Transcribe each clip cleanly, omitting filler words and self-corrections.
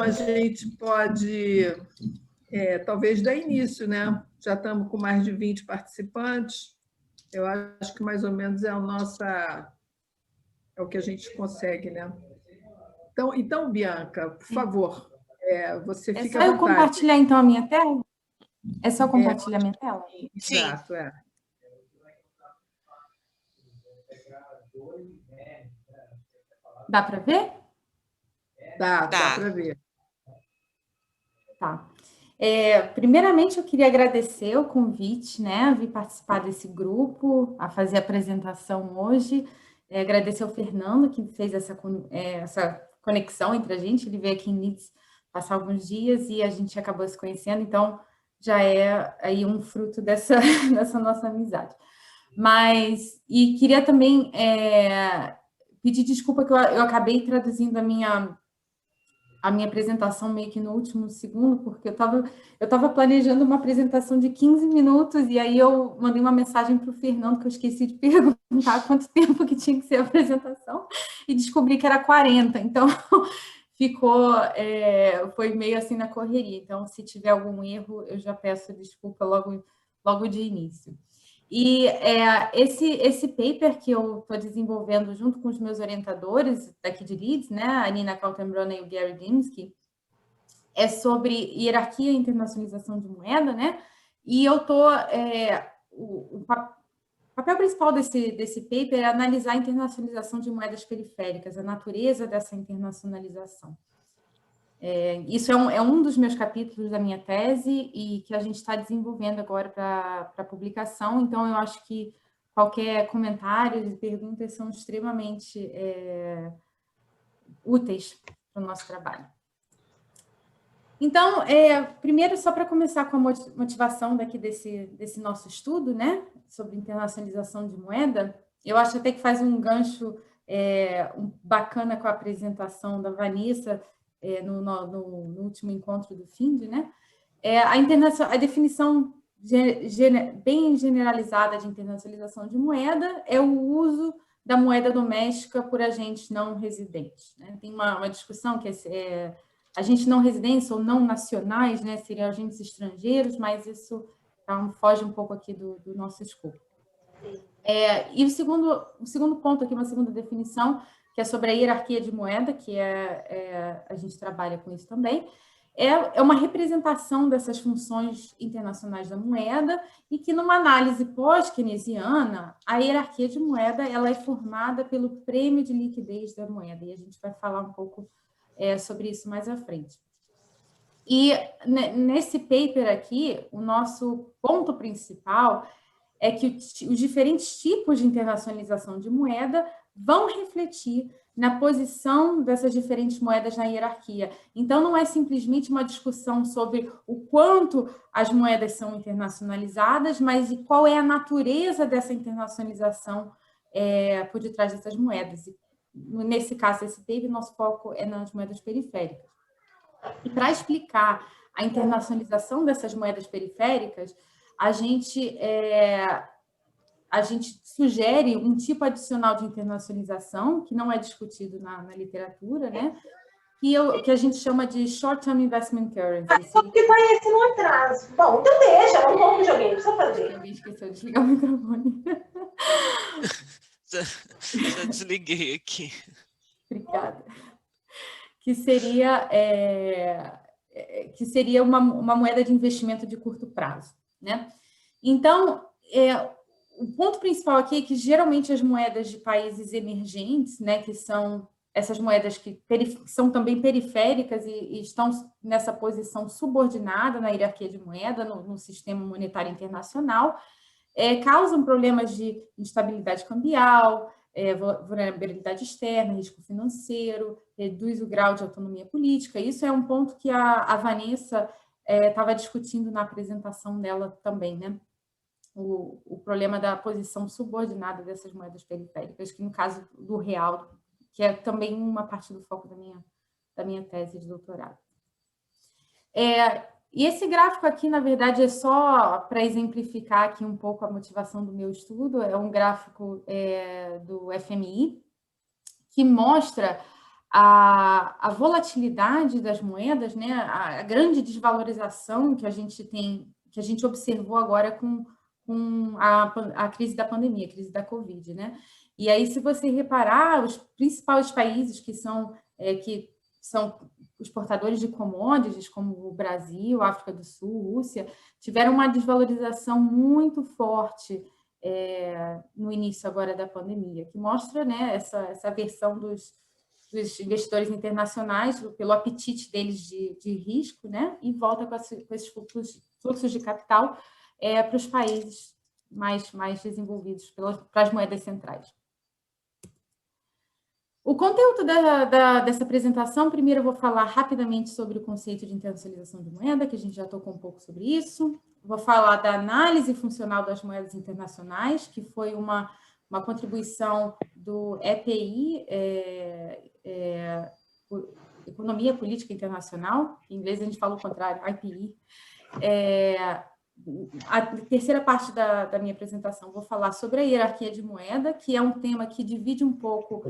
a gente pode, talvez, dar início, né? Já estamos com mais de 20 participantes. Eu acho que mais ou menos é o que a gente consegue, né? Então, Bianca, por favor, você fica à vontade. É só eu compartilhar, então, a minha tela? É só compartilhar a minha tela? Exato, Dá para ver? Dá para ver. Tá. Primeiramente, eu queria agradecer o convite, né, a vir participar desse grupo, a fazer a apresentação hoje. Agradecer ao Fernando, que fez essa conexão entre a gente. Ele veio aqui em Leeds passar alguns dias e a gente acabou se conhecendo, então já é aí um fruto dessa nossa amizade. E queria também pedir desculpa que eu acabei traduzindo a minha apresentação meio que no último segundo, porque eu estava planejando uma apresentação de 15 minutos, e aí eu mandei uma mensagem para o Fernando, que eu esqueci de perguntar quanto tempo que tinha que ser a apresentação, e descobri que era 40, então foi meio assim na correria. Então, se tiver algum erro, eu já peço desculpa logo de início. E esse paper que eu estou desenvolvendo junto com os meus orientadores daqui de Leeds, né, a Nina Kaltenbrunner e o Gary Dimsky, é sobre hierarquia e internacionalização de moeda, né? E eu estou... o papel principal desse paper é analisar a internacionalização de moedas periféricas, a natureza dessa internacionalização. Isso é um dos meus capítulos da minha tese e que a gente está desenvolvendo agora para publicação, então eu acho que qualquer comentário e perguntas são extremamente úteis para o nosso trabalho. Então, primeiro, só para começar com a motivação daqui desse nosso estudo, né, sobre internacionalização de moeda, eu acho até que faz um gancho bacana com a apresentação da Vanessa, no último encontro do FIND, né? A definição bem generalizada de internacionalização de moeda é o uso da moeda doméstica por agentes não residentes, né? Tem uma discussão que agentes não residentes ou não nacionais, né? Seriam agentes estrangeiros, mas isso foge um pouco aqui do nosso escopo. E o segundo ponto aqui, uma segunda definição, que é sobre a hierarquia de moeda, que a gente trabalha com isso também, é uma representação dessas funções internacionais da moeda e que, numa análise pós-keynesiana, a hierarquia de moeda ela é formada pelo prêmio de liquidez da moeda, e a gente vai falar um pouco sobre isso mais à frente. E nesse paper aqui, o nosso ponto principal é que os diferentes tipos de internacionalização de moeda vão refletir na posição dessas diferentes moedas na hierarquia. Então, não é simplesmente uma discussão sobre o quanto as moedas são internacionalizadas, mas e qual é a natureza dessa internacionalização por detrás dessas moedas. E, nesse caso, esse paper, nosso foco é nas moedas periféricas. E para explicar a internacionalização dessas moedas periféricas, a gente sugere um tipo adicional de internacionalização, que não é discutido na literatura, né? Que a gente chama de Short-Term Investment Currency. Porque conhece no atraso. Bom, então deixa, vamos para o videogame, precisa fazer. Eu esqueci de desligar o microfone. Já desliguei aqui. Obrigada. Que seria uma moeda de investimento de curto prazo, né? Então, o ponto principal aqui é que, geralmente, as moedas de países emergentes, né, que são essas moedas que são também periféricas e estão nessa posição subordinada na hierarquia de moeda, no sistema monetário internacional, causam problemas de instabilidade cambial, vulnerabilidade externa, risco financeiro, reduz o grau de autonomia política. Isso é um ponto que a Vanessa estava discutindo na apresentação dela também, né? O problema da posição subordinada dessas moedas periféricas, que no caso do real, que é também uma parte do foco da minha tese de doutorado. E esse gráfico aqui, na verdade, é só para exemplificar aqui um pouco a motivação do meu estudo. É um gráfico do FMI, que mostra a volatilidade das moedas, né, a grande desvalorização que a gente tem, que a gente observou agora com a crise da pandemia, a crise da Covid, né? E aí, se você reparar, os principais países que são exportadores de commodities, como o Brasil, África do Sul, Rússia, tiveram uma desvalorização muito forte no início agora da pandemia, que mostra, né, essa versão dos investidores internacionais, pelo apetite deles de risco, né, e volta com esses fluxos de capital para os países mais desenvolvidos, para as moedas centrais. O conteúdo dessa apresentação, primeiro eu vou falar rapidamente sobre o conceito de internacionalização de moeda, que a gente já tocou um pouco sobre isso. Vou falar da análise funcional das moedas internacionais, que foi uma contribuição do EPI, Economia Política Internacional, em inglês a gente fala o contrário, IPI. A terceira parte da minha apresentação, vou falar sobre a hierarquia de moeda, que é um tema que divide um pouco,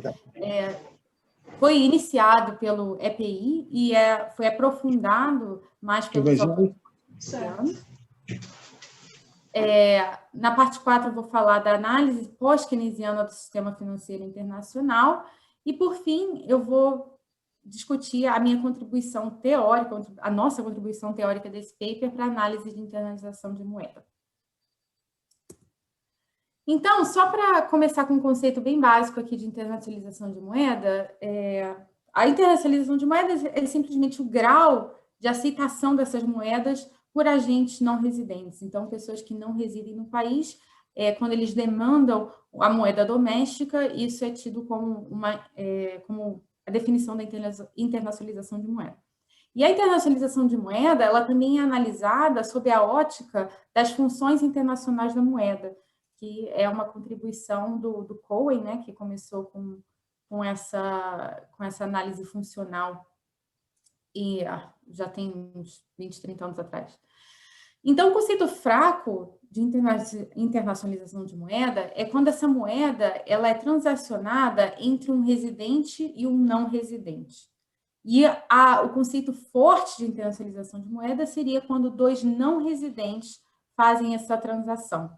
foi iniciado pelo EPI e foi aprofundado mais pelos autores keynesianos. Na parte 4, eu vou falar da análise pós-keynesiana do sistema financeiro internacional e, por fim, eu vou discutir a minha contribuição teórica, a nossa contribuição teórica desse paper para análise de internacionalização de moeda. Então, só para começar com um conceito bem básico aqui de internacionalização de moeda, a internacionalização de moedas é simplesmente o grau de aceitação dessas moedas por agentes não residentes. Então, pessoas que não residem no país, quando eles demandam a moeda doméstica, isso é tido como como a definição da internacionalização de moeda. E a internacionalização de moeda, ela também é analisada sob a ótica das funções internacionais da moeda, que é uma contribuição do Cohen, né, que começou com essa análise funcional e já tem uns 20, 30 anos atrás. Então, o conceito fraco de internacionalização de moeda é quando essa moeda ela é transacionada entre um residente e um não residente. E o conceito forte de internacionalização de moeda seria quando dois não residentes fazem essa transação.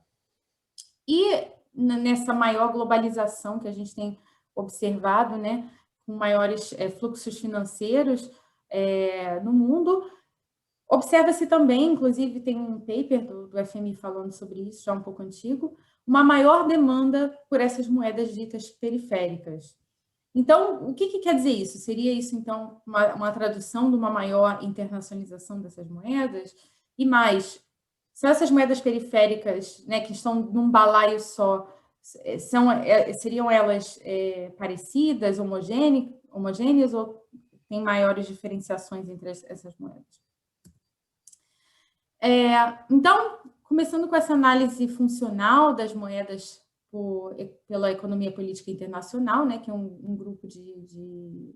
E nessa maior globalização que a gente tem observado, né, com maiores fluxos financeiros no mundo, observa-se também, inclusive tem um paper do FMI falando sobre isso, já um pouco antigo, uma maior demanda por essas moedas ditas periféricas. Então, o que quer dizer isso? Seria isso, então, uma tradução de uma maior internacionalização dessas moedas? E mais, são essas moedas periféricas, né, que estão num balaio só, seriam elas parecidas, homogêneas, ou tem maiores diferenciações entre essas moedas? Então, começando com essa análise funcional das moedas pela economia política internacional, né, que é um grupo de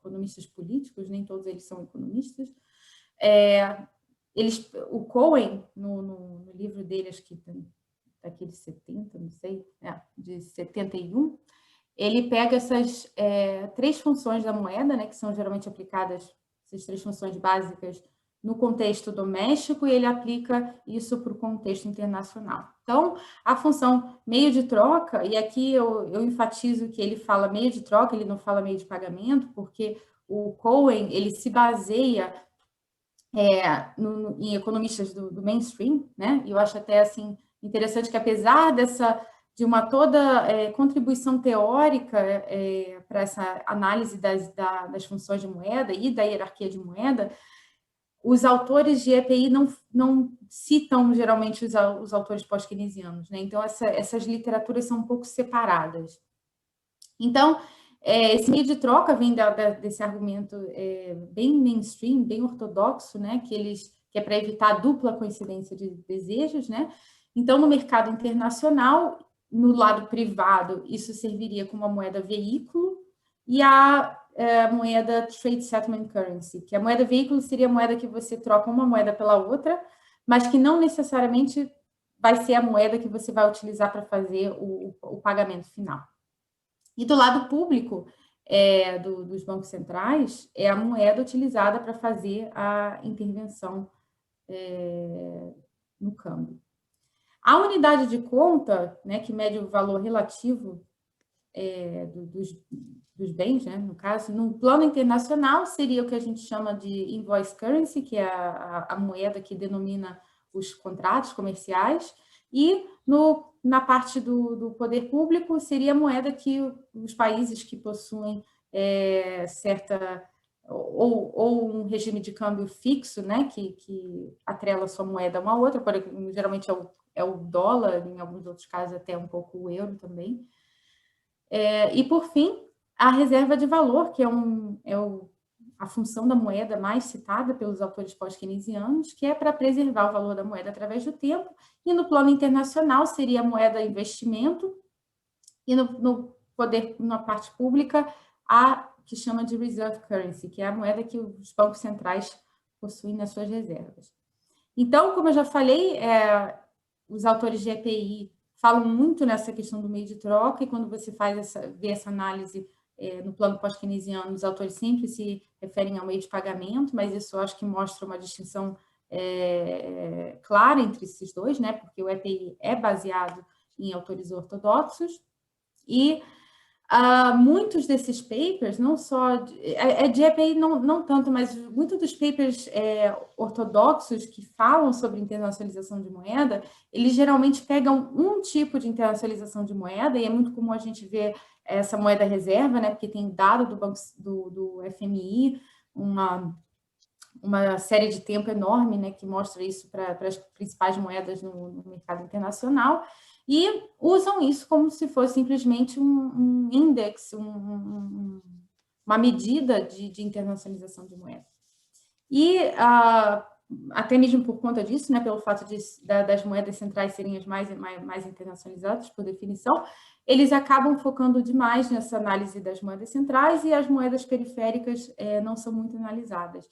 economistas políticos, nem todos eles são economistas. O Cohen, no livro dele, acho que daquele 70, não sei, de 71, ele pega essas 3 funções da moeda, né, que são geralmente aplicadas, essas 3 funções básicas, no contexto doméstico, e ele aplica isso para o contexto internacional. Então, a função meio de troca, e aqui eu enfatizo que ele fala meio de troca, ele não fala meio de pagamento, porque o Cohen, ele se baseia em economistas do mainstream, né? E eu acho até assim interessante que, apesar de uma toda contribuição teórica para essa análise das funções de moeda e da hierarquia de moeda, os autores de EPI não citam geralmente os autores pós-keynesianos, né? Então, essas literaturas são um pouco separadas. Então, esse meio de troca vem desse argumento bem mainstream, bem ortodoxo, né? Que é para evitar a dupla coincidência de desejos, né? Então, no mercado internacional, no lado privado, isso serviria como uma moeda veículo, e a moeda Trade Settlement Currency, que a moeda veículo seria a moeda que você troca uma moeda pela outra, mas que não necessariamente vai ser a moeda que você vai utilizar para fazer o pagamento final. E do lado público, dos bancos centrais é a moeda utilizada para fazer a intervenção no câmbio. A unidade de conta, né, que mede o valor relativo dos bens, né, no caso, no plano internacional, seria o que a gente chama de invoice currency, que é a moeda que denomina os contratos comerciais, e na parte do poder público, seria a moeda que os países que possuem certa... Ou um regime de câmbio fixo, né, que atrela sua moeda a uma outra, geralmente é o dólar, em alguns outros casos até um pouco o euro também. E, por fim, a reserva de valor, que a função da moeda mais citada pelos autores pós-keynesianos, que é para preservar o valor da moeda através do tempo, e no plano internacional seria a moeda investimento, e na parte pública, a que chama de reserve currency, que é a moeda que os bancos centrais possuem nas suas reservas. Então, como eu já falei, os autores de EPI falam muito nessa questão do meio de troca, e quando você vê essa análise no plano pós-keynesiano, os autores sempre se referem ao meio de pagamento, mas isso eu acho que mostra uma distinção clara entre esses dois, né? Porque o EPI é baseado em autores ortodoxos, e muitos desses papers, não só de EPI não tanto, mas muitos dos papers ortodoxos que falam sobre internacionalização de moeda, eles geralmente pegam um tipo de internacionalização de moeda, e é muito comum a gente ver essa moeda reserva, né, porque tem dado do FMI, uma série de tempo enorme, né, que mostra isso para as principais moedas no mercado internacional, e usam isso como se fosse simplesmente um index, uma medida de internacionalização de moeda. E até mesmo por conta disso, né, pelo fato das moedas centrais serem as mais internacionalizadas, por definição, eles acabam focando demais nessa análise das moedas centrais, e as moedas periféricas não são muito analisadas.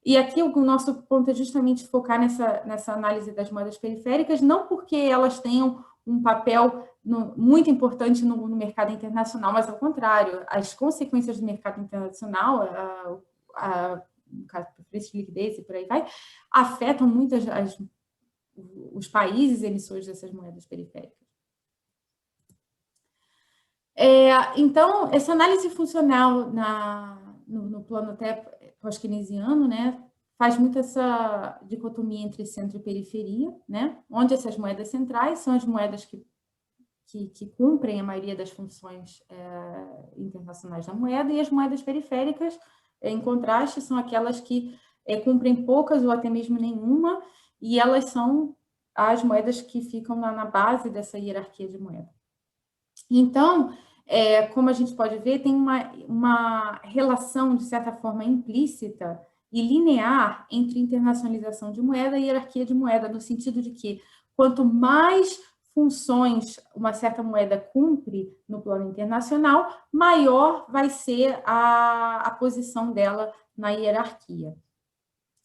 E aqui o nosso ponto é justamente focar nessa análise das moedas periféricas, não porque elas tenham um papel muito importante no mercado internacional, mas ao contrário, as consequências do mercado internacional, no caso do preço de liquidez e por aí vai, afetam muito os países emissores dessas moedas periféricas. Então, essa análise funcional no plano até pós-keynesiano, né, faz muito essa dicotomia entre centro e periferia, né, onde essas moedas centrais são as moedas que cumprem a maioria das funções internacionais da moeda, e as moedas periféricas, em contraste, são aquelas que cumprem poucas ou até mesmo nenhuma, e elas são as moedas que ficam na base dessa hierarquia de moeda. Então, como a gente pode ver, tem uma relação, de certa forma, implícita e linear entre internacionalização de moeda e hierarquia de moeda, no sentido de que quanto mais funções uma certa moeda cumpre no plano internacional, maior vai ser a posição dela na hierarquia.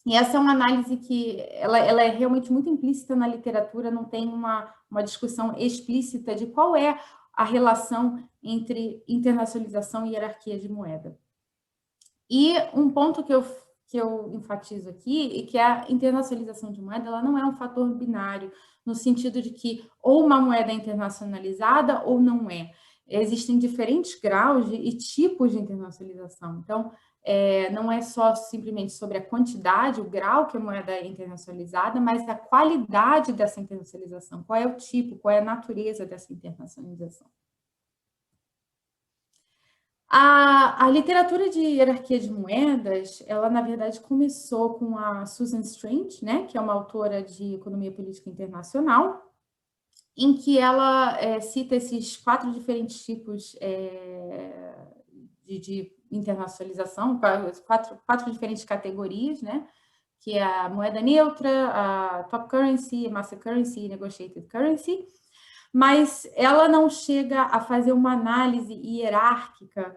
E essa é uma análise que ela é realmente muito implícita na literatura, não tem uma discussão explícita de qual é a relação entre internacionalização e hierarquia de moeda. E um ponto que eu enfatizo aqui é que a internacionalização de moeda ela não é um fator binário, no sentido de que ou uma moeda é internacionalizada ou não é. Existem diferentes graus e tipos de internacionalização. Então, não é só simplesmente sobre a quantidade, o grau que a moeda é internacionalizada, mas a qualidade dessa internacionalização, qual é o tipo, qual é a natureza dessa internacionalização. A literatura de hierarquia de moedas, ela, na verdade, começou com a Susan Strange, né, que é uma autora de economia política internacional, em que ela cita esses 4 diferentes tipos de internacionalização, 4 diferentes categorias, né, que é a moeda neutra, a top currency, a master currency e negotiated currency, mas ela não chega a fazer uma análise hierárquica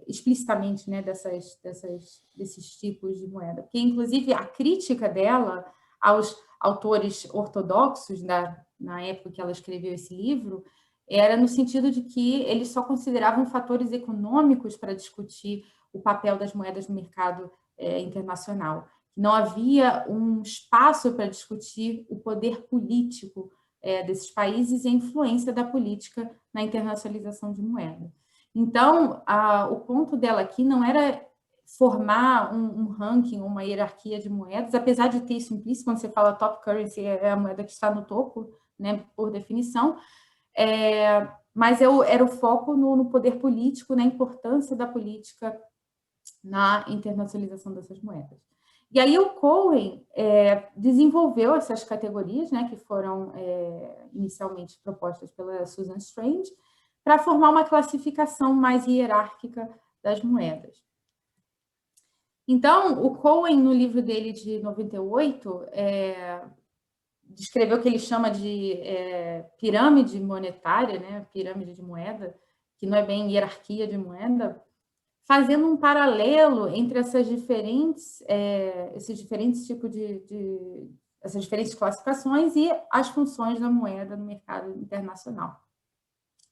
explicitamente, né, desses tipos de moeda. Porque, inclusive, a crítica dela aos autores ortodoxos na época que ela escreveu esse livro era no sentido de que eles só consideravam fatores econômicos para discutir o papel das moedas no mercado internacional. Não havia um espaço para discutir o poder político desses países e a influência da política na internacionalização de moeda. Então, o ponto dela aqui não era formar um ranking, uma hierarquia de moedas, apesar de ter isso implícito, quando você fala top currency, é a moeda que está no topo, né, por definição, mas era o foco no poder político, na importância da política na internacionalização dessas moedas. E aí o Cohen desenvolveu essas categorias, né, que foram inicialmente propostas pela Susan Strange, para formar uma classificação mais hierárquica das moedas. Então, o Cohen, no livro dele de 98, descreveu o que ele chama de pirâmide monetária, né, pirâmide de moeda, que não é bem hierarquia de moeda, fazendo um paralelo entre esses diferentes tipos essas diferentes classificações e as funções da moeda no mercado internacional.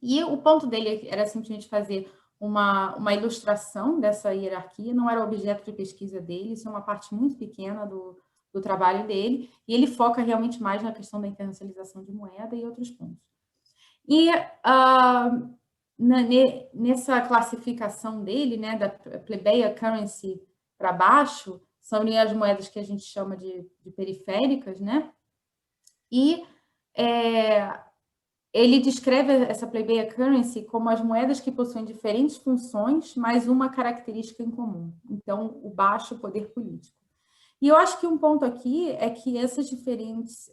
E o ponto dele era simplesmente fazer uma ilustração dessa hierarquia, não era o objeto de pesquisa dele, isso é uma parte muito pequena do trabalho dele, e ele foca realmente mais na questão da internacionalização de moeda e outros pontos. E nessa classificação dele, né, da plebeia currency para baixo, são as moedas que a gente chama de periféricas, né? E ele descreve essa plebeia currency como as moedas que possuem diferentes funções, mas uma característica em comum. Então, o baixo poder político. E eu acho que um ponto aqui é que essas diferentes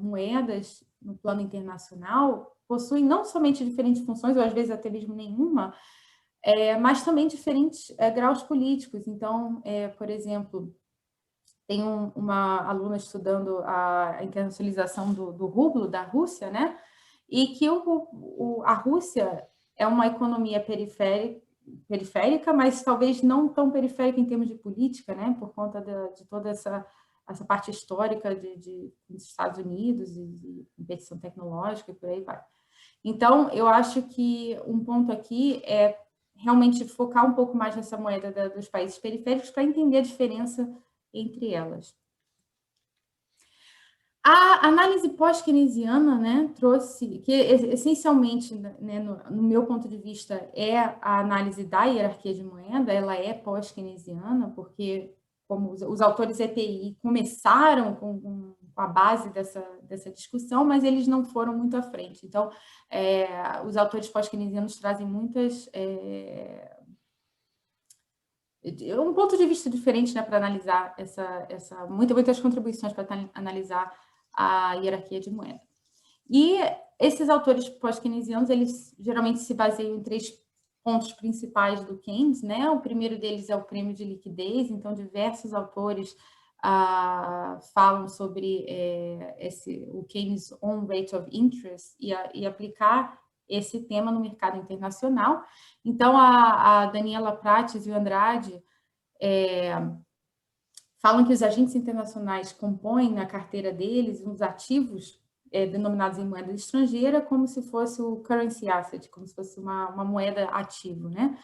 moedas no plano internacional possuem não somente diferentes funções, ou às vezes até mesmo nenhuma, mas também diferentes graus políticos. Então, por exemplo, tem uma aluna estudando a internacionalização do rublo da Rússia, né? E que a Rússia é uma economia periférica, mas talvez não tão periférica em termos de política, né? Por conta de toda essa parte histórica dos Estados Unidos e competição tecnológica e por aí vai. Então, eu acho que um ponto aqui é realmente focar um pouco mais nessa moeda dos países periféricos para entender a diferença entre elas. A análise pós-keynesiana, né, trouxe, que essencialmente, né, no meu ponto de vista, é a análise da hierarquia de moeda, ela é pós-keynesiana, porque como os autores EPI começaram com a base dessa discussão, mas eles não foram muito à frente. Então, os autores pós-keynesianos trazem muitas... um ponto de vista diferente, né, para analisar muitas contribuições para analisar a hierarquia de moeda. E esses autores pós-keynesianos, eles geralmente se baseiam em 3 pontos principais do Keynes, né? O primeiro deles é o prêmio de liquidez, então diversos autores falam sobre o Keynes on rate of interest e aplicar esse tema no mercado internacional. Então, a Daniela Prates e o Andrade falam que os agentes internacionais compõem na carteira deles os ativos denominados em moeda estrangeira como se fosse o currency asset, como se fosse uma moeda ativo, né?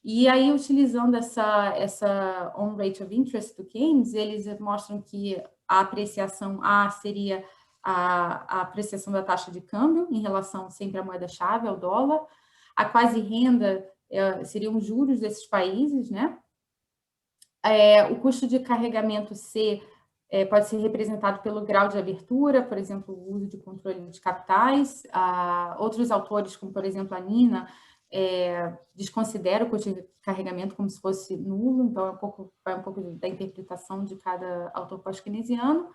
E aí, utilizando essa on rate of interest do Keynes, eles mostram que a apreciação A seria a apreciação da taxa de câmbio em relação sempre à moeda-chave, ao dólar. A quasi-renda seriam os juros desses países, né? O custo de carregamento C pode ser representado pelo grau de abertura, por exemplo, o uso de controle de capitais. Outros autores, como por exemplo a Nina, desconsideram o custo de carregamento como se fosse nulo, então vai um pouco da interpretação de cada autor pós-keynesiano.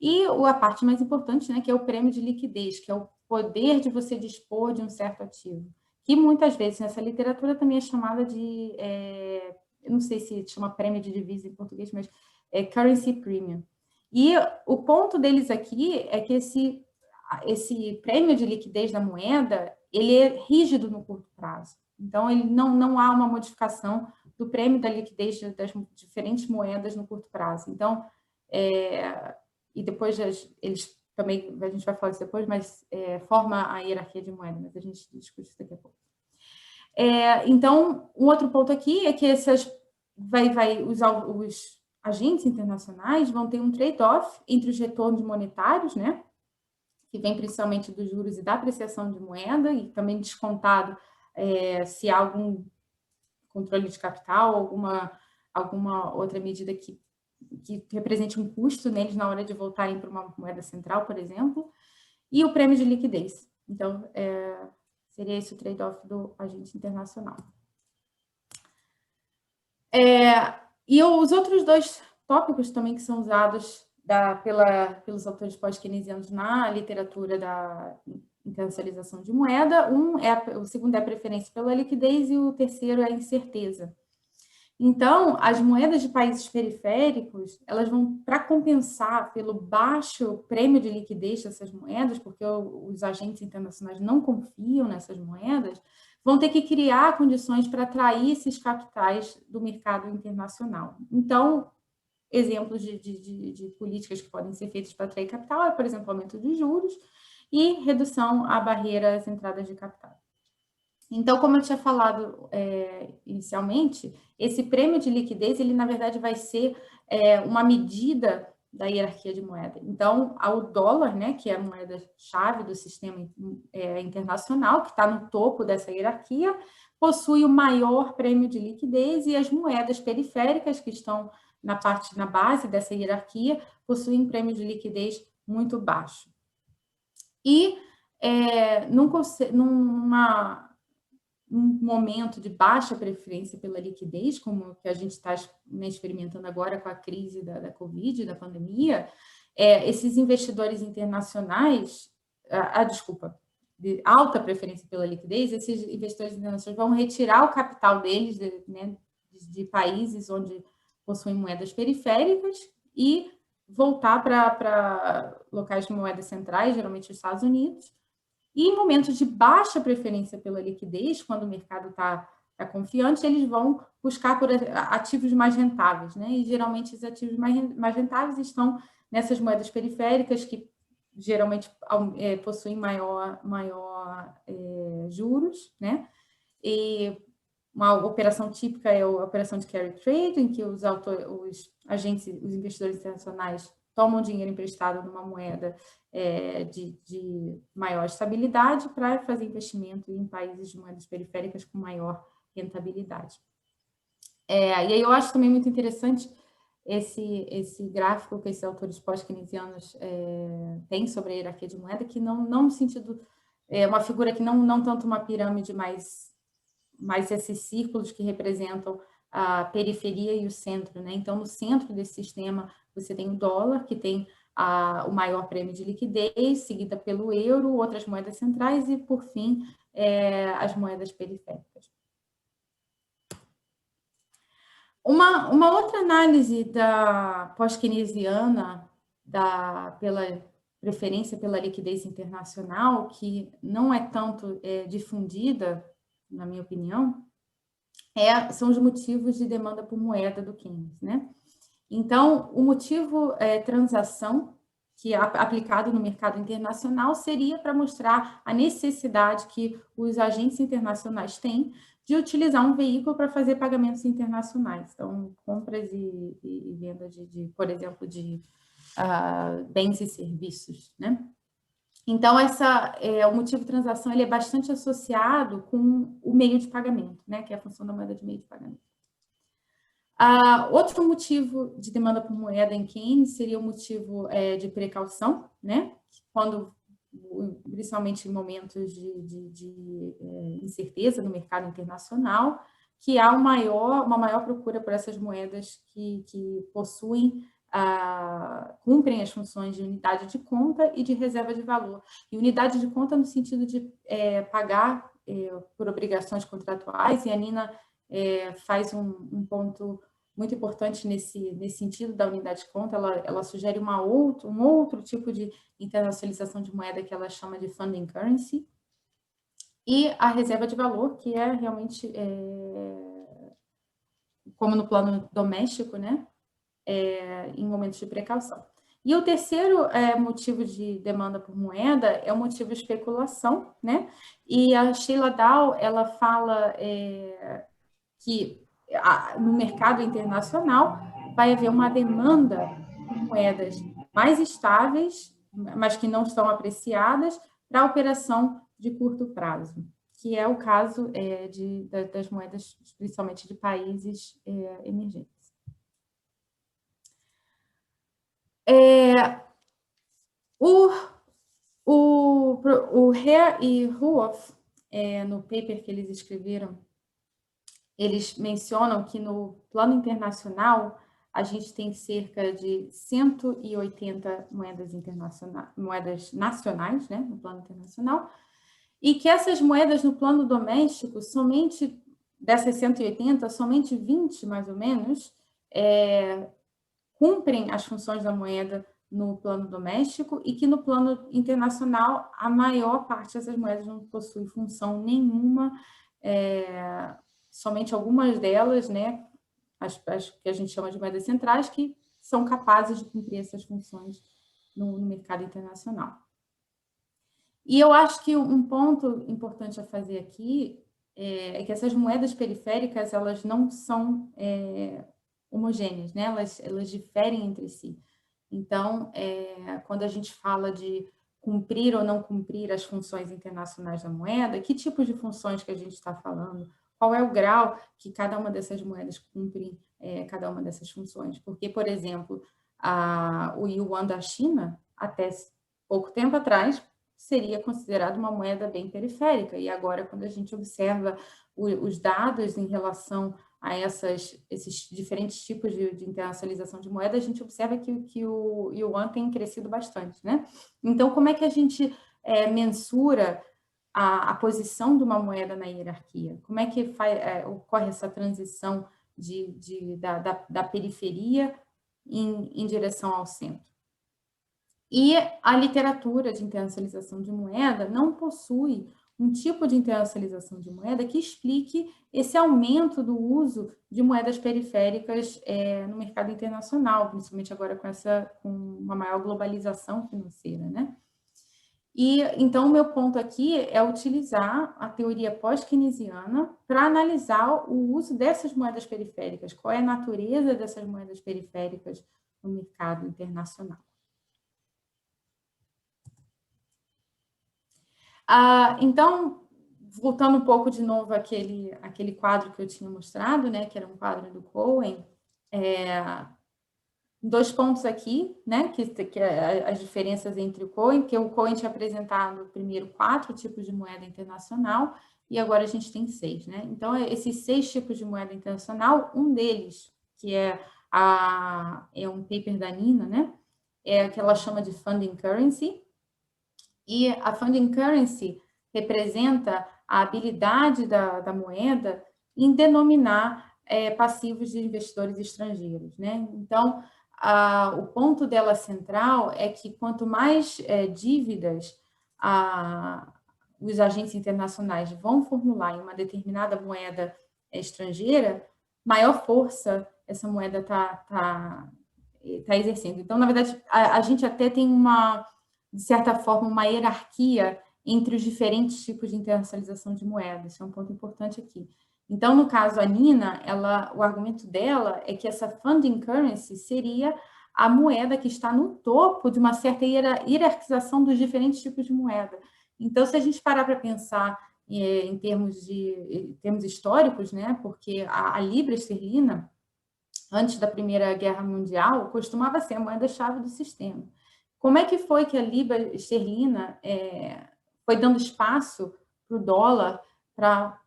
E a parte mais importante, né, que é o prêmio de liquidez, que é o poder de você dispor de um certo ativo, que muitas vezes nessa literatura também é chamada de... eu não sei se chama prêmio de divisa em português, mas currency premium. E o ponto deles aqui é que esse prêmio de liquidez da moeda, ele é rígido no curto prazo. Então, ele não há uma modificação do prêmio da liquidez das diferentes moedas no curto prazo. Então, e depois eles também a gente vai falar isso depois, mas forma a hierarquia de moeda, mas a gente discute isso daqui a pouco. Então, um outro ponto aqui é que os agentes internacionais vão ter um trade-off entre os retornos monetários, né, que vem principalmente dos juros e da apreciação de moeda, e também descontado se há algum controle de capital, alguma outra medida que represente um custo neles na hora de voltarem para uma moeda central, por exemplo, e o prêmio de liquidez. Então, seria esse o trade-off do agente internacional. E os outros dois tópicos também que são usados pelos autores pós-keynesianos na literatura da internacionalização de moeda, o segundo é a preferência pela liquidez e o terceiro é a incerteza. Então, as moedas de países periféricos, elas vão, para compensar pelo baixo prêmio de liquidez dessas moedas, porque os agentes internacionais não confiam nessas moedas, vão ter que criar condições para atrair esses capitais do mercado internacional. Então, exemplos de políticas que podem ser feitas para atrair capital é, por exemplo, aumento de juros e redução a barreiras entradas de capital. Então, como eu tinha falado inicialmente, esse prêmio de liquidez, ele na verdade vai ser uma medida da hierarquia de moeda. Então, o dólar, né, que é a moeda-chave do sistema internacional, que está no topo dessa hierarquia, possui o maior prêmio de liquidez, e as moedas periféricas, que estão na base dessa hierarquia, possuem prêmio de liquidez muito baixo. E num momento de baixa preferência pela liquidez, como que a gente está experimentando agora com a crise da Covid, da pandemia, esses investidores internacionais, de alta preferência pela liquidez, esses investidores internacionais vão retirar o capital deles de países onde possuem moedas periféricas e voltar para locais de moedas centrais, geralmente os Estados Unidos. E em momentos de baixa preferência pela liquidez, quando o mercado está confiante, eles vão buscar por ativos mais rentáveis, né? E geralmente os ativos mais rentáveis estão nessas moedas periféricas, que geralmente possuem maior juros, né? E uma operação típica é a operação de carry trade, em que os investidores internacionais tomam dinheiro emprestado numa moeda de maior estabilidade para fazer investimento em países de moedas periféricas com maior rentabilidade. E aí eu acho também muito interessante esse gráfico que esses autores pós-keynesianos têm sobre a hierarquia de moeda, que não no sentido... uma figura que não tanto uma pirâmide, mas esses círculos que representam a periferia e o centro, né? Então, no centro desse sistema, você tem o dólar, que tem o maior prêmio de liquidez, seguida pelo euro, outras moedas centrais e, por fim, as moedas periféricas. Uma outra análise da pós-keynesiana pela preferência pela liquidez internacional, que não é tanto difundida, na minha opinião, são os motivos de demanda por moeda do Keynes, né? Então, o motivo transação, que é aplicado no mercado internacional, seria para mostrar a necessidade que os agentes internacionais têm de utilizar um veículo para fazer pagamentos internacionais. Então, compras e venda por exemplo, de bens e serviços, né? Então, o motivo de transação ele é bastante associado com o meio de pagamento, né? Que é a função da moeda de meio de pagamento. Outro motivo de demanda por moeda em Keynes seria o motivo de precaução, né? Principalmente em momentos de incerteza no mercado internacional, que há uma maior procura por essas moedas que possuem, cumprem as funções de unidade de conta e de reserva de valor. E unidade de conta no sentido de pagar por obrigações contratuais, e a Nina faz um ponto muito importante nesse sentido da unidade de conta. Ela sugere um outro tipo de internacionalização de moeda que ela chama de funding currency, e a reserva de valor, que é realmente, como no plano doméstico, né? Em momentos de precaução. E o terceiro motivo de demanda por moeda é o motivo de especulação, né? E a Sheila Dow, ela fala que no mercado internacional vai haver uma demanda por moedas mais estáveis, mas que não estão apreciadas, para a operação de curto prazo, que é o caso das moedas, principalmente de países emergentes. O Hare e Ruoff, no paper que eles escreveram, eles mencionam que no plano internacional a gente tem cerca de 180 moedas nacionais, né, no plano internacional, e que essas moedas no plano doméstico, somente dessas 180, somente 20, mais ou menos, cumprem as funções da moeda no plano doméstico e que no plano internacional a maior parte dessas moedas não possui função nenhuma, somente algumas delas, né, as que a gente chama de moedas centrais, que são capazes de cumprir essas funções no mercado internacional. E eu acho que um ponto importante a fazer aqui é que essas moedas periféricas, elas não são homogêneas, né? Elas diferem entre si. Então, quando a gente fala de cumprir ou não cumprir as funções internacionais da moeda, que tipo de funções que a gente está falando? Qual é o grau que cada uma dessas moedas cumpre cada uma dessas funções? Porque, por exemplo, o yuan da China, até pouco tempo atrás, seria considerado uma moeda bem periférica. E agora, quando a gente observa os dados em relação a esses diferentes tipos de internacionalização de moeda, a gente observa que o yuan tem crescido bastante, né? Então, como é que a gente mensura a posição de uma moeda na hierarquia? Como é que ocorre essa transição da periferia em direção ao centro? E a literatura de internacionalização de moeda não possui um tipo de internacionalização de moeda que explique esse aumento do uso de moedas periféricas no mercado internacional, principalmente agora com uma maior globalização financeira, né? E então o meu ponto aqui é utilizar a teoria pós-keynesiana para analisar o uso dessas moedas periféricas, qual é a natureza dessas moedas periféricas no mercado internacional. Então, voltando um pouco de novo àquele quadro que eu tinha mostrado, né, que era um quadro do Cohen, 2 pontos aqui, né, que as diferenças entre o Cohen, que o Cohen tinha apresentado primeiro 4 tipos de moeda internacional e agora a gente tem 6, né? Então, esses 6 tipos de moeda internacional, um deles, que é um paper da Nina, né, é o que ela chama de funding currency. E a funding currency representa a habilidade da moeda em denominar passivos de investidores estrangeiros, né? Então, o ponto dela central é que quanto mais dívidas os agentes internacionais vão formular em uma determinada moeda estrangeira, maior força essa moeda tá exercendo. Então, na verdade, a gente até tem de certa forma, uma hierarquia entre os diferentes tipos de internacionalização de moeda. Isso é um ponto importante aqui. Então, no caso, a Nina, o argumento dela é que essa funding currency seria a moeda que está no topo de uma certa hierarquização dos diferentes tipos de moeda. Então, se a gente parar para pensar em termos históricos, né, porque a libra esterlina, antes da Primeira Guerra Mundial, costumava ser a moeda-chave do sistema. Como é que foi que a libra esterlina foi dando espaço para o dólar para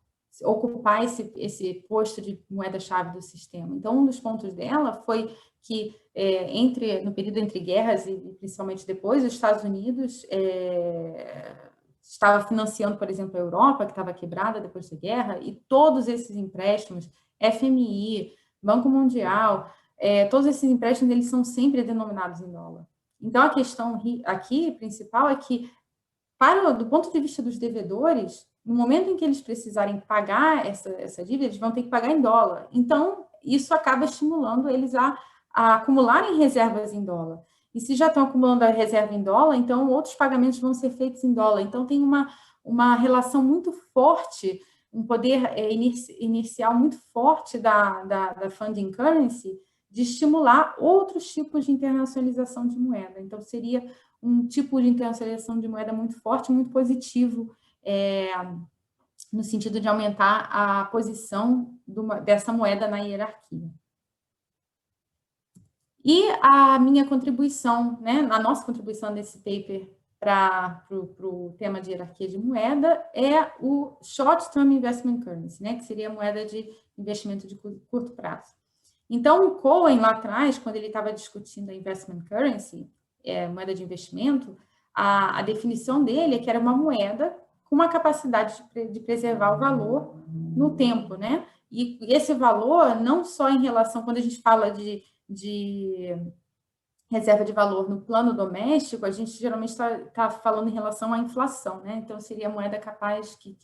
ocupar esse posto de moeda-chave do sistema? Então, um dos pontos dela foi que, no período entre guerras e principalmente depois, os Estados Unidos estava financiando, por exemplo, a Europa, que estava quebrada depois da guerra, e todos esses empréstimos, FMI, Banco Mundial, todos esses empréstimos, eles são sempre denominados em dólar. Então, a questão aqui principal é que, do ponto de vista dos devedores, no momento em que eles precisarem pagar essa dívida, eles vão ter que pagar em dólar. Então, isso acaba estimulando eles a acumularem reservas em dólar. E se já estão acumulando a reserva em dólar, então outros pagamentos vão ser feitos em dólar. Então tem uma relação muito forte, um poder inicial muito forte da funding currency de estimular outros tipos de internacionalização de moeda. Então, seria um tipo de internacionalização de moeda muito forte, muito positivo, no sentido de aumentar a posição dessa moeda na hierarquia. E a minha contribuição, né, a nossa contribuição nesse paper para o tema de hierarquia de moeda é o Short Term Investment Currency, né, que seria a moeda de investimento de curto prazo. Então, o Cohen, lá atrás, quando ele estava discutindo a investment currency, moeda de investimento, a definição dele é que era uma moeda com uma capacidade de preservar o valor no tempo, né? E esse valor, não só em relação, quando a gente fala de reserva de valor no plano doméstico, a gente geralmente está falando em relação à inflação, né? Então, seria a moeda capaz que,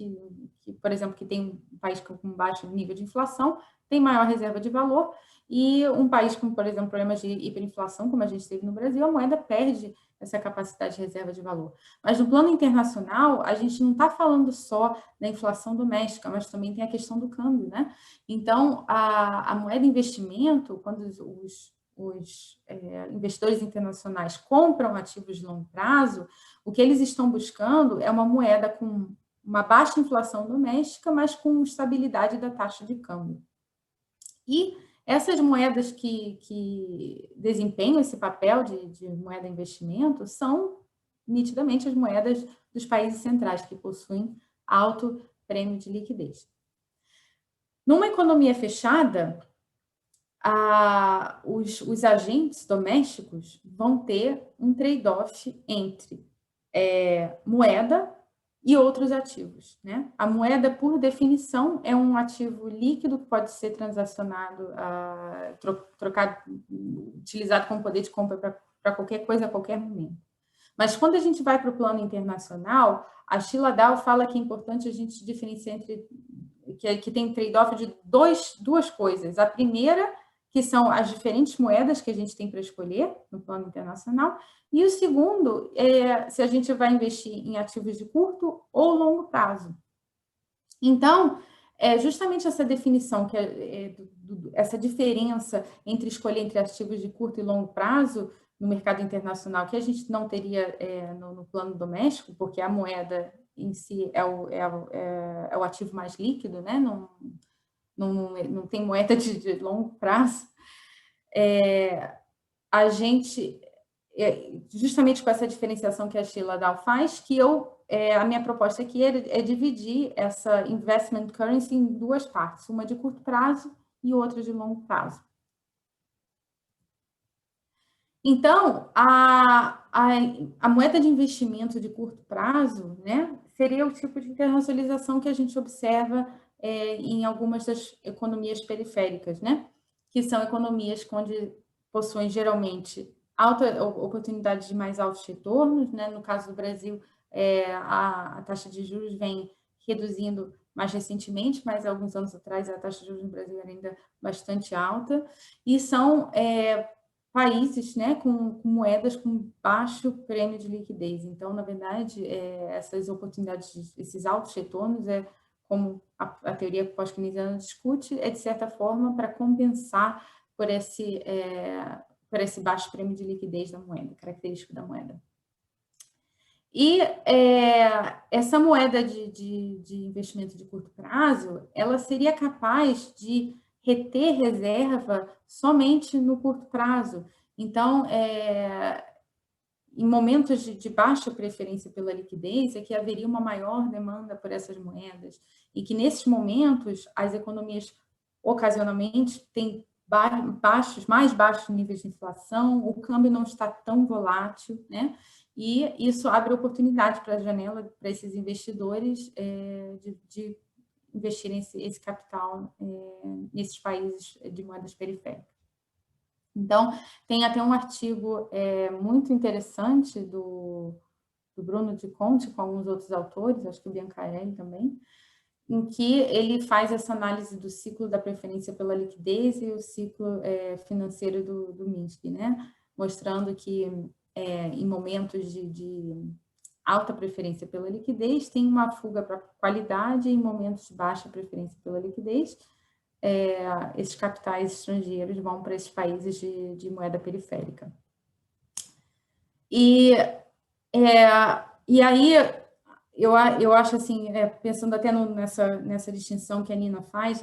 por exemplo, que tem um país com baixo nível de inflação, tem maior reserva de valor, e um país com, por exemplo, problemas de hiperinflação, como a gente teve no Brasil, a moeda perde essa capacidade de reserva de valor. Mas no plano internacional, a gente não está falando só da inflação doméstica, mas também tem a questão do câmbio, né? Então, a moeda de investimento, quando os investidores internacionais compram ativos de longo prazo, o que eles estão buscando é uma moeda com uma baixa inflação doméstica, mas com estabilidade da taxa de câmbio. E essas moedas que desempenham esse papel de moeda de investimento são, nitidamente, as moedas dos países centrais, que possuem alto prêmio de liquidez. Numa economia fechada, os agentes domésticos vão ter um trade-off entre moeda e outros ativos, né? A moeda, por definição, é um ativo líquido que pode ser transacionado, trocado, utilizado como poder de compra para qualquer coisa a qualquer momento. Mas quando a gente vai para o plano internacional, a Sheila Dow fala que é importante a gente diferenciar entre que tem trade-off de duas coisas. A primeira, que são as diferentes moedas que a gente tem para escolher no plano internacional, e o segundo é se a gente vai investir em ativos de curto ou longo prazo. Então, é justamente essa definição, essa diferença entre escolher entre ativos de curto e longo prazo no mercado internacional, que a gente não teria no plano doméstico, porque a moeda em si é o ativo mais líquido, né? Não tem moeda de longo prazo, a gente, justamente com essa diferenciação que a Sheila Dow faz, que a minha proposta aqui é dividir essa investment currency em duas partes, uma de curto prazo e outra de longo prazo. Então, a moeda de investimento de curto prazo, né, seria o tipo de internacionalização que a gente observa em algumas das economias periféricas, né, que são economias onde possuem geralmente alta oportunidade de mais altos retornos, né? No caso do Brasil, a taxa de juros vem reduzindo mais recentemente, mas alguns anos atrás a taxa de juros no Brasil era ainda bastante alta, e são países, né, com moedas com baixo prêmio de liquidez. Então, na verdade, essas oportunidades, esses altos retornos, como a teoria pós-keynesiana discute, de certa forma, para compensar por esse baixo prêmio de liquidez da moeda, característico da moeda. E essa moeda de investimento de curto prazo, ela seria capaz de reter reserva somente no curto prazo. Então, em momentos de baixa preferência pela liquidez, é que haveria uma maior demanda por essas moedas, e que nesses momentos as economias ocasionalmente têm mais baixos níveis de inflação, o câmbio não está tão volátil, né? E isso abre oportunidade para a janela, para esses investidores de investirem esse capital nesses países de moedas periféricas. Então, tem até um artigo muito interessante do Bruno de Conte, com alguns outros autores, acho que o Biancarelli também, em que ele faz essa análise do ciclo da preferência pela liquidez e o ciclo financeiro do Minsky, né? mostrando que em momentos de alta preferência pela liquidez, tem uma fuga para qualidade, e em momentos de baixa preferência pela liquidez, esses capitais estrangeiros vão para esses países de moeda periférica. E aí, eu acho assim, pensando até nessa distinção que a Nina faz,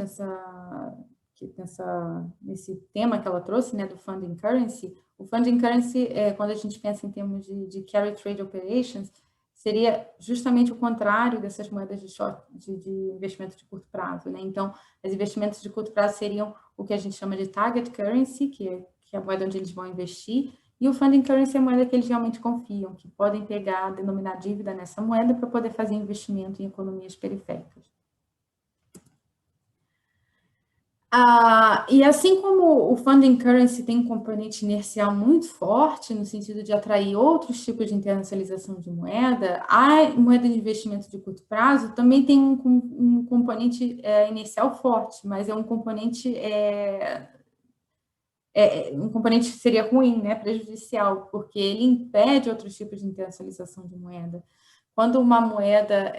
nesse tema que ela trouxe, né, do funding currency, o funding currency, quando a gente pensa em termos de carry trade operations, seria justamente o contrário dessas moedas de investimento de curto prazo, né? Então, os investimentos de curto prazo seriam o que a gente chama de target currency, que é a moeda onde eles vão investir, e o funding currency é a moeda que eles realmente confiam, que podem pegar, denominar dívida nessa moeda para poder fazer investimento em economias periféricas. E assim como o funding currency tem um componente inercial muito forte, no sentido de atrair outros tipos de internacionalização de moeda, a moeda de investimento de curto prazo também tem um componente inercial forte, mas é um componente que seria ruim, né, prejudicial, porque ele impede outros tipos de internacionalização de moeda. Quando uma moeda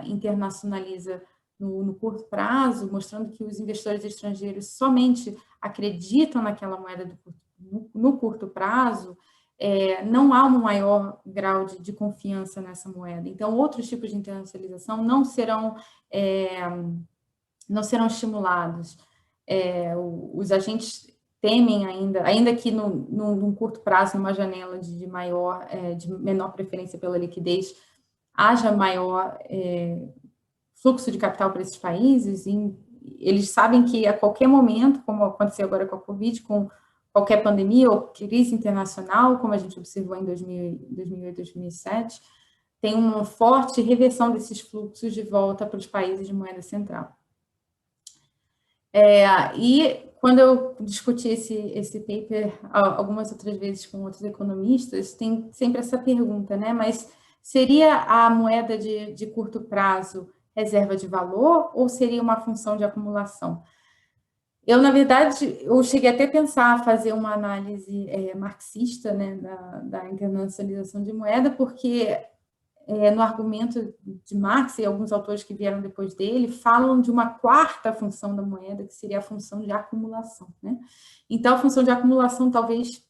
internacionaliza no curto prazo, mostrando que os investidores estrangeiros somente acreditam naquela moeda no curto prazo, não há um maior grau de confiança nessa moeda. Então, outros tipos de internacionalização não serão estimulados. Os agentes temem ainda que num curto prazo, numa janela de menor preferência pela liquidez, haja maior fluxo de capital para esses países, e eles sabem que a qualquer momento, como aconteceu agora com a Covid, com qualquer pandemia ou crise internacional, como a gente observou em 2008, 2007, tem uma forte reversão desses fluxos de volta para os países de moeda central. E quando eu discuti esse paper algumas outras vezes com outros economistas, tem sempre essa pergunta, né? Mas seria a moeda de curto prazo reserva de valor ou seria uma função de acumulação? Eu, na verdade, eu cheguei até a pensar fazer uma análise marxista, né, da internacionalização de moeda, porque no argumento de Marx e alguns autores que vieram depois dele, falam de uma quarta função da moeda, que seria a função de acumulação, né? Então, a função de acumulação talvez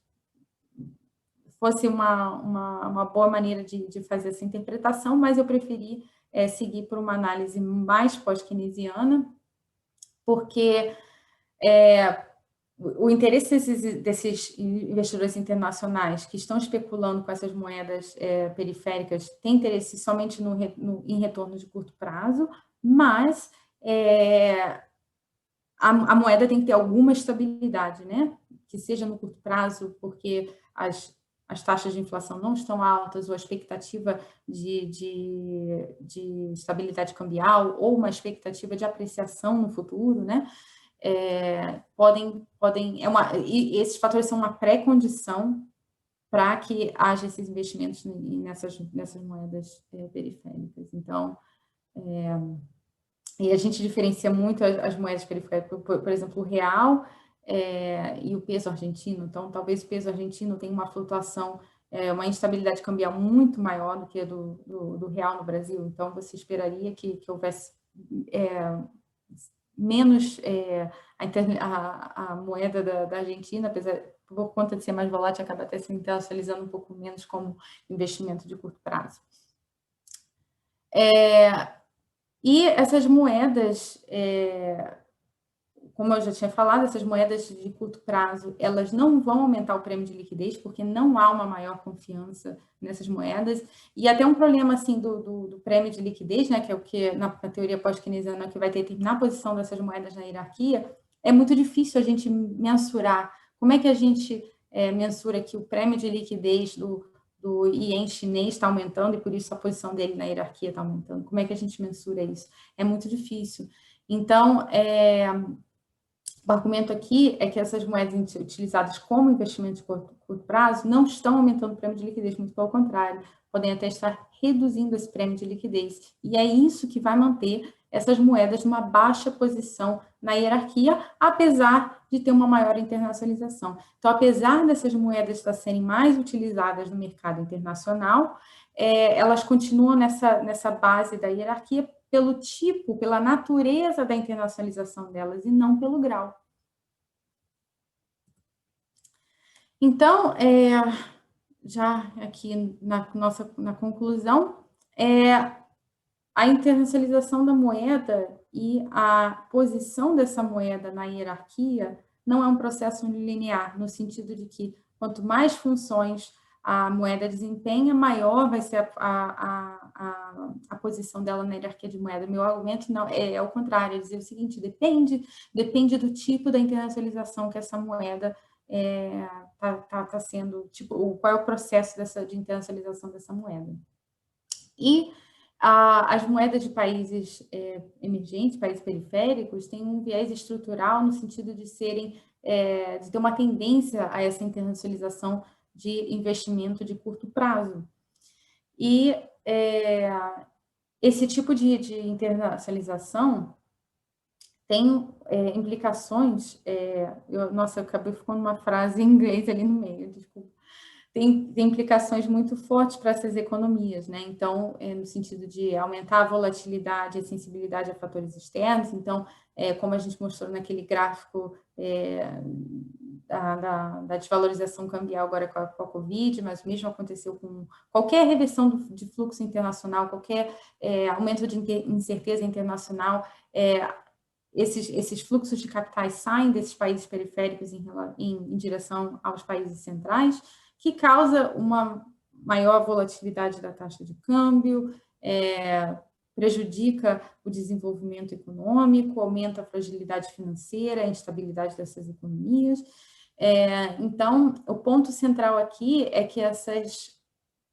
fosse uma boa maneira de fazer essa interpretação, mas eu preferi seguir por uma análise mais pós-keynesiana, porque o interesse desses investidores internacionais que estão especulando com essas moedas periféricas tem interesse somente em retorno de curto prazo, mas a moeda tem que ter alguma estabilidade, né? Que seja no curto prazo, porque as taxas de inflação não estão altas, ou a expectativa de estabilidade cambial, ou uma expectativa de apreciação no futuro, né? E esses fatores são uma pré-condição para que haja esses investimentos nessas moedas periféricas. Então, e a gente diferencia muito as moedas periféricas, por exemplo, o real e o peso argentino. Então, talvez o peso argentino tenha uma flutuação, uma instabilidade cambial muito maior do que a do real no Brasil. Então, você esperaria que houvesse menos a moeda da Argentina, apesar por conta de ser mais volátil, acaba até se internacionalizando um pouco menos como investimento de curto prazo. E essas moedas, como eu já tinha falado, essas moedas de curto prazo, elas não vão aumentar o prêmio de liquidez, porque não há uma maior confiança nessas moedas. E até um problema assim do prêmio de liquidez, né, que é o que na teoria pós-keynesiana que vai determinar a posição dessas moedas na hierarquia, é muito difícil a gente mensurar. Como é que a gente mensura que o prêmio de liquidez do ien chinês está aumentando e por isso a posição dele na hierarquia está aumentando? Como é que a gente mensura isso? É muito difícil. Então, o argumento aqui é que essas moedas utilizadas como investimento de curto prazo não estão aumentando o prêmio de liquidez, muito pelo contrário, podem até estar reduzindo esse prêmio de liquidez. E é isso que vai manter essas moedas numa baixa posição na hierarquia, apesar de ter uma maior internacionalização. Então, apesar dessas moedas serem mais utilizadas no mercado internacional, elas continuam nessa base da hierarquia pelo tipo, pela natureza da internacionalização delas e não pelo grau. Então, já aqui na conclusão, a internacionalização da moeda e a posição dessa moeda na hierarquia não é um processo linear, no sentido de que quanto mais funções a moeda desempenha, maior vai ser a posição dela na hierarquia de moeda. Meu argumento não é o contrário, é dizer o seguinte: depende do tipo da internacionalização que essa moeda está sendo, tipo, qual é o processo de internacionalização dessa moeda. E as moedas de países emergentes, países periféricos, têm um viés estrutural no sentido de de ter uma tendência a essa internacionalização de investimento de curto prazo. E esse tipo de internacionalização tem implicações... Nossa, eu acabei ficando uma frase em inglês ali no meio, desculpa. Tem implicações muito fortes para essas economias, né? Então, no sentido de aumentar a volatilidade e a sensibilidade a fatores externos. Então, como a gente mostrou naquele gráfico da desvalorização cambial agora com a Covid, mas o mesmo aconteceu com qualquer reversão de fluxo internacional, qualquer aumento de incerteza internacional. Esses fluxos de capitais saem desses países periféricos em direção aos países centrais, que causa uma maior volatilidade da taxa de câmbio, prejudica o desenvolvimento econômico, aumenta a fragilidade financeira, a instabilidade dessas economias. Então, o ponto central aqui é que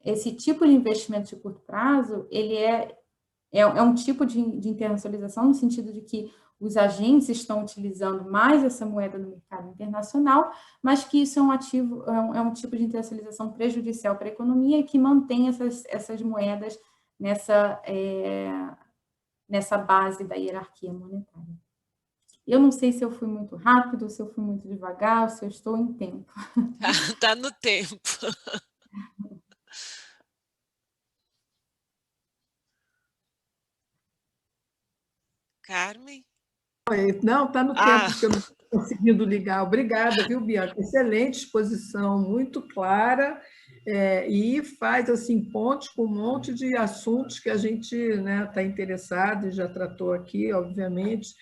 esse tipo de investimento de curto prazo, ele é um tipo de internacionalização no sentido de que os agentes estão utilizando mais essa moeda no mercado internacional, mas que isso é um tipo de internacionalização prejudicial para a economia e que mantém essas moedas nessa base da hierarquia monetária. Eu não sei se eu fui muito rápido, se eu fui muito devagar, ou se eu estou em tempo. Tá no tempo. Carmen? Não, está no tempo, porque eu não estou conseguindo ligar. Obrigada, viu, Bianca? Excelente exposição, muito clara, e faz assim, pontos com um monte de assuntos que a gente está interessado e já tratou aqui, obviamente.